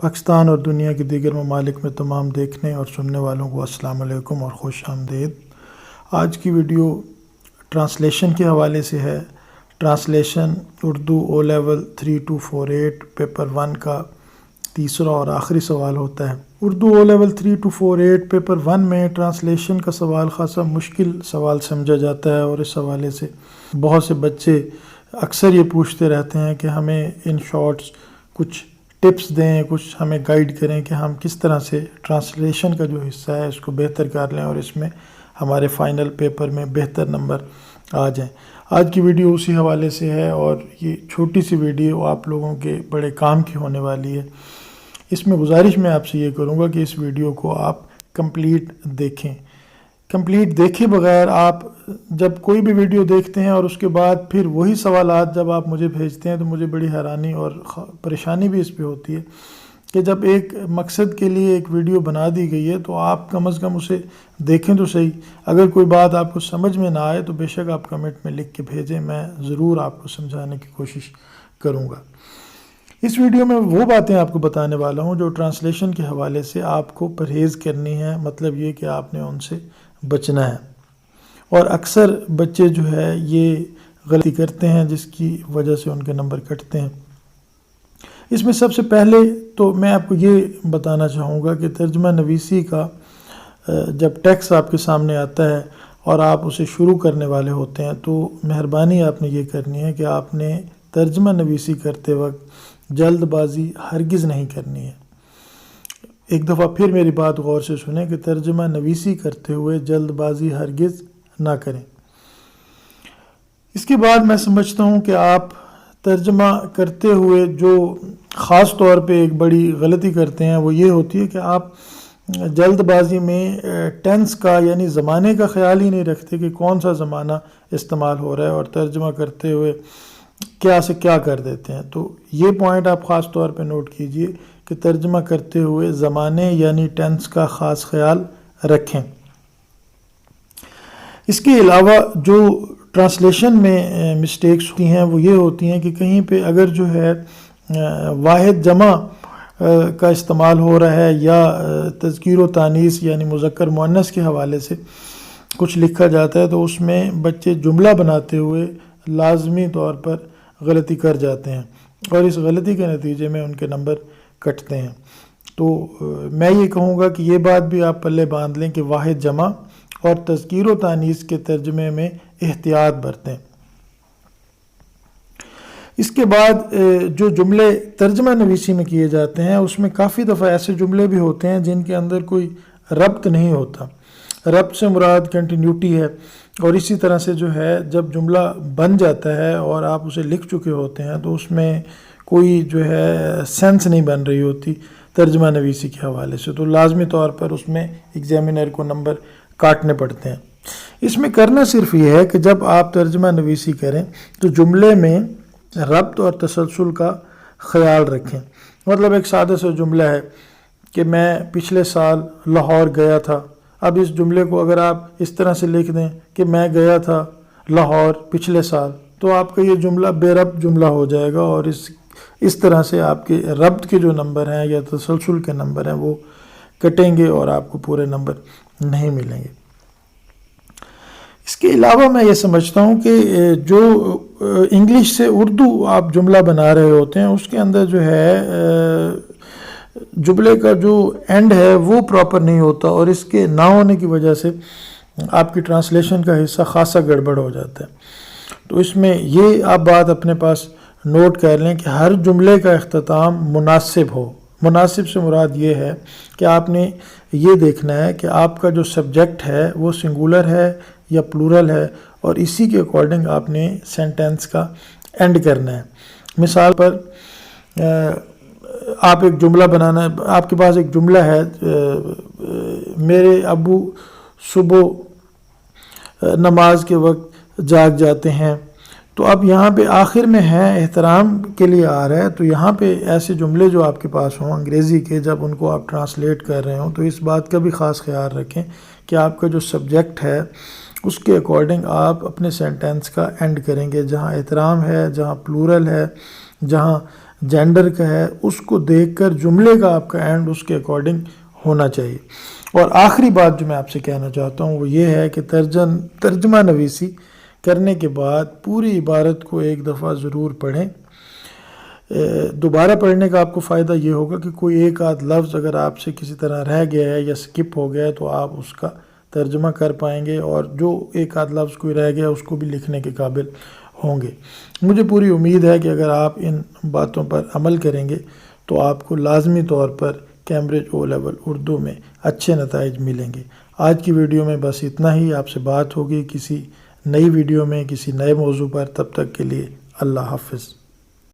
پاکستان اور دنیا کے دیگر ممالک میں تمام دیکھنے اور سننے والوں کو السلام علیکم اور خوش آمدید۔ آج کی ویڈیو ٹرانسلیشن کے حوالے سے ہے۔ Translation Urdu O level 3248 paper 1 کا تیسرا اور آخری سوال ہوتا ہے۔ اردو او لیول 3248 پیپر 1 میں ٹرانسلیشن کا سوال خاصا مشکل سوال سمجھا جاتا ہے، اور اس حوالے سے بہت سے بچے اکثر یہ پوچھتے رہتے ہیں کہ ہمیں ان شارٹس کچھ ٹپس دیں، کچھ ہمیں گائیڈ کریں کہ ہم کس طرح سے ٹرانسلیشن کا جو حصہ ہے اس کو بہتر کر لیں اور اس میں ہمارے فائنل پیپر میں بہتر نمبر آ جائیں۔ آج کی ویڈیو اسی حوالے سے ہے، اور یہ چھوٹی سی ویڈیو آپ لوگوں کے بڑے کام کی ہونے والی ہے۔ اس میں گزارش میں آپ سے یہ کروں گا کہ اس ویڈیو کو آپ کمپلیٹ دیکھیں۔ کمپلیٹ دیکھے بغیر آپ جب کوئی بھی ویڈیو دیکھتے ہیں اور اس کے بعد پھر وہی سوالات جب آپ مجھے بھیجتے ہیں تو مجھے بڑی حیرانی اور پریشانی بھی اس پہ ہوتی ہے کہ جب ایک مقصد کے لیے ایک ویڈیو بنا دی گئی ہے تو آپ کم از کم اسے دیکھیں تو صحیح۔ اگر کوئی بات آپ کو سمجھ میں نہ آئے تو بے شک آپ کمنٹ میں لکھ کے بھیجیں، میں ضرور آپ کو سمجھانے کی کوشش کروں گا۔ اس ویڈیو میں وہ باتیں آپ کو بتانے والا ہوں جو ٹرانسلیشن کے حوالے سے آپ کو پرہیز کرنی ہے، مطلب یہ کہ آپ نے ان سے بچنا ہے۔ اور اکثر بچے جو ہے یہ غلطی کرتے ہیں جس کی وجہ سے ان کے نمبر کٹتے ہیں۔ اس میں سب سے پہلے تو میں آپ کو یہ بتانا چاہوں گا کہ ترجمہ نویسی کا جب ٹیکسٹ آپ کے سامنے آتا ہے اور آپ اسے شروع کرنے والے ہوتے ہیں تو مہربانی آپ نے یہ کرنی ہے کہ آپ نے ترجمہ نویسی کرتے وقت جلد بازی ہرگز نہیں کرنی ہے۔ ایک دفعہ پھر میری بات غور سے سنیں کہ ترجمہ نویسی کرتے ہوئے جلد بازی ہرگز نہ کریں۔ اس کے بعد میں سمجھتا ہوں کہ آپ ترجمہ کرتے ہوئے جو خاص طور پہ ایک بڑی غلطی کرتے ہیں وہ یہ ہوتی ہے کہ آپ جلد بازی میں ٹینس کا یعنی زمانے کا خیال ہی نہیں رکھتے کہ کون سا زمانہ استعمال ہو رہا ہے، اور ترجمہ کرتے ہوئے کیا سے کیا کر دیتے ہیں۔ تو یہ پوائنٹ آپ خاص طور پہ نوٹ کیجئے کہ ترجمہ کرتے ہوئے زمانے یعنی ٹینس کا خاص خیال رکھیں۔ اس کے علاوہ جو ٹرانسلیشن میں مسٹیکس ہوتی ہیں وہ یہ ہوتی ہیں کہ کہیں پہ اگر جو ہے واحد جمع کا استعمال ہو رہا ہے یا تذکیر و تانیث یعنی مذکر مؤنث کے حوالے سے کچھ لکھا جاتا ہے تو اس میں بچے جملہ بناتے ہوئے لازمی طور پر غلطی کر جاتے ہیں، اور اس غلطی کے نتیجے میں ان کے نمبر کٹتے ہیں۔ تو میں یہ کہوں گا کہ یہ بات بھی آپ پلے باندھ لیں کہ واحد جمع اور تذکیر و تانیث کے ترجمے میں احتیاط برتیں۔ اس کے بعد جو جملے ترجمہ نویسی میں کیے جاتے ہیں اس میں کافی دفعہ ایسے جملے بھی ہوتے ہیں جن کے اندر کوئی ربط نہیں ہوتا۔ ربط سے مراد کنٹینیوٹی ہے، اور اسی طرح سے جو ہے جب جملہ بن جاتا ہے اور آپ اسے لکھ چکے ہوتے ہیں تو اس میں کوئی جو ہے سینس نہیں بن رہی ہوتی ترجمہ نویسی کے حوالے سے، تو لازمی طور پر اس میں ایگزامینر کو نمبر کاٹنے پڑتے ہیں۔ اس میں کرنا صرف یہ ہے کہ جب آپ ترجمہ نویسی کریں تو جملے میں ربط اور تسلسل کا خیال رکھیں۔ مطلب ایک سادہ سا جملہ ہے کہ میں پچھلے سال لاہور گیا تھا، اب اس جملے کو اگر آپ اس طرح سے لکھ دیں کہ میں گیا تھا لاہور پچھلے سال، تو آپ کا یہ جملہ بے ربط جملہ ہو جائے گا، اور اس طرح سے آپ کے ربط کے جو نمبر ہیں یا تسلسل کے نمبر ہیں وہ کٹیں گے اور آپ کو پورے نمبر نہیں ملیں گے۔ اس کے علاوہ میں یہ سمجھتا ہوں کہ جو انگلش سے اردو آپ جملہ بنا رہے ہوتے ہیں اس کے اندر جو ہے جملے کا جو اینڈ ہے وہ پراپر نہیں ہوتا، اور اس کے نہ ہونے کی وجہ سے آپ کی ٹرانسلیشن کا حصہ خاصا گڑبڑ ہو جاتا ہے۔ تو اس میں یہ آپ بات اپنے پاس نوٹ کر لیں کہ ہر جملے کا اختتام مناسب ہو۔ مناسب سے مراد یہ ہے کہ آپ نے یہ دیکھنا ہے کہ آپ کا جو سبجیکٹ ہے وہ سنگولر ہے یا پلورل ہے، اور اسی کے اکارڈنگ آپ نے سینٹینس کا اینڈ کرنا ہے۔ مثال پر آپ ایک جملہ بنانا ہے، آپ کے پاس ایک جملہ ہے میرے ابو صبح نماز کے وقت جاگ جاتے ہیں، تو اب یہاں پہ آخر میں ہے احترام کے لیے آ رہا ہے، تو یہاں پہ ایسے جملے جو آپ کے پاس ہوں انگریزی کے جب ان کو آپ ٹرانسلیٹ کر رہے ہوں تو اس بات کا بھی خاص خیال رکھیں کہ آپ کا جو سبجیکٹ ہے اس کے اکارڈنگ آپ اپنے سینٹینس کا اینڈ کریں گے، جہاں احترام ہے، جہاں پلورل ہے، جہاں جینڈر کا ہے اس کو دیکھ کر جملے کا آپ کا اینڈ اس کے اکارڈنگ ہونا چاہیے۔ اور آخری بات جو میں آپ سے کہنا چاہتا ہوں وہ یہ ہے کہ ترجمہ نویسی کرنے کے بعد پوری عبارت کو ایک دفعہ ضرور پڑھیں۔ دوبارہ پڑھنے کا آپ کو فائدہ یہ ہوگا کہ کوئی ایک آدھ لفظ اگر آپ سے کسی طرح رہ گیا ہے یا سکپ ہو گیا ہے تو آپ اس کا ترجمہ کر پائیں گے، اور جو ایک آدھ لفظ کوئی رہ گیا اس کو بھی لکھنے کے قابل ہوں گے۔ مجھے پوری امید ہے کہ اگر آپ ان باتوں پر عمل کریں گے تو آپ کو لازمی طور پر کیمبرج او لیول اردو میں اچھے نتائج ملیں گے۔ آج کی ویڈیو میں بس اتنا ہی، آپ سے بات ہوگی کسی نئی ویڈیو میں کسی نئے موضوع پر، تب تک کے لیے اللہ حافظ۔